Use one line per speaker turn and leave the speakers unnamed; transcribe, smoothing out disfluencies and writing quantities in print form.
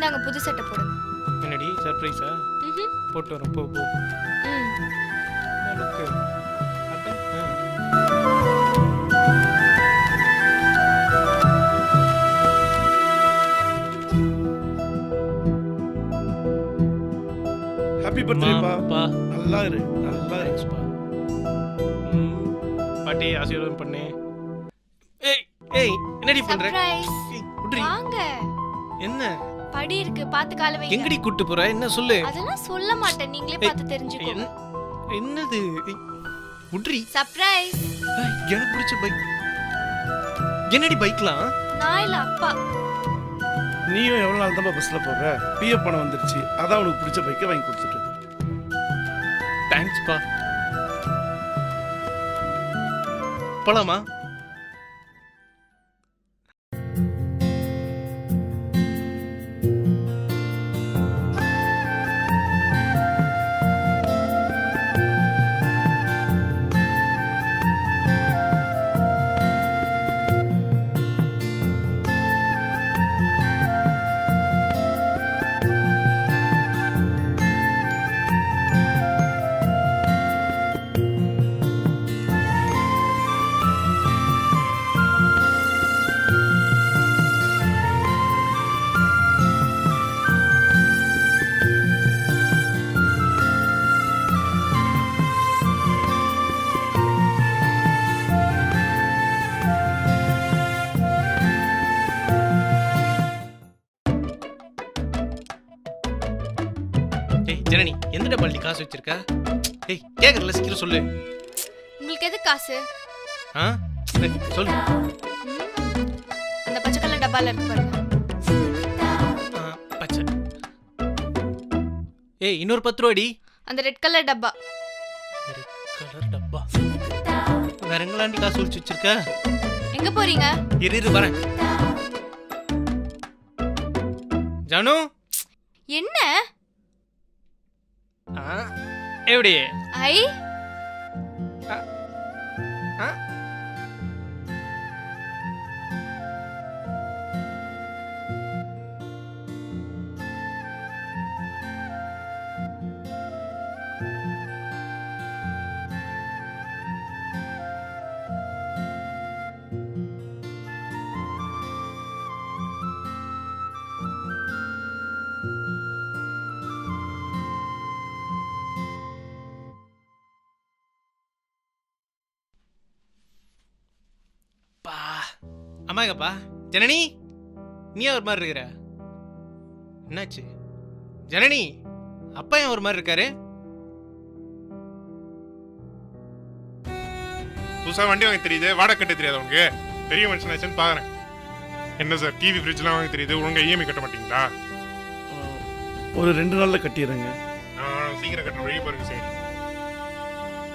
இந்தாங்க புது சட்டை போடுங்க.
என்னடி சர்ப்ரைஸா? போட்டு வரேன், போ போ. லுக்கு
ஹாப்பி பர்த்டேப்பா. நல்லா இரு, நல்லா
தேங்க்ஸ்ப்பா. பாட்டி ஆசீர்வாதம் பண்ணு. ஏய் ஏய் என்னடி பண்ற?
சர்ப்ரைஸ்.
குட்ரி
வாங்க.
என்ன?
படி இருக்கு, பாத்து கால வைங்க.
எங்கடி கூட்டி போற? என்ன சொல்லு?
அதெல்லாம் சொல்ல மாட்டேன், நீங்களே பார்த்து தெரிஞ்சுக்கோங்க.
என்னது? குட்ரி
சர்ப்ரைஸ்.
எனக்கு பிடிச்ச பைக். என்னடி பைக்லாம்?
நான் இல்ல, அப்பா.
நீயும் எவ்வளவு நாள் தான் பஸ்ல போற? பிஎஃப் பணம் வந்துருச்சு, அதான் உனக்கு பிடிச்ச பைக்கை வாங்கி கொடுத்துட்டு.
தேங்க்ஸ்ப்பா. போலாமா? ஜனனி எந்த டப்பால காசு வச்சிருக்க? ஏய் கேக்குறல, சீக்கிரம் சொல்லு.
உங்களுக்கு எது காசு?
சொல்லு.
அந்த பச்சை கலர் டப்பால இருக்கு பாருங்க.
பச்சை. ஏய் இன்னொரு 10 ரூபாடி.
அந்த ரெட் கலர் டப்பா.
ரெட் கலர் டப்பா. வேற எங்கலாண்டி காசு ஒளிச்சு வச்சிருக்க?
எங்க போறீங்க?
இரு வரேன். ஜானு
என்ன?
எப்படி?
ஐ
அம்மாங்கப்பா. ஜனனி நீ ஒரு மாதிரி இருக்கிற, என்னாச்சு? ஜனனி அப்பா ஏன் ஒரு மாதிரி இருக்காரு?
புதுசா வண்டி வாங்க தெரியுது, வாடகை கட்ட தெரியாது உனக்கு? பெரிய மனுஷனாச்சுன்னு பாக்குறேன். என்ன சார் டிவி ஃப்ரிட்ஜ்லாம் வாங்க தெரியுது, ஒழுங்கா இஎம்ஐ கட்ட மாட்டீங்களா?
ஒரு 2 நாள்ல கட்டிடுறேங்க.
சீக்கிரம் கட்டுற வழி பாருங்க சார்.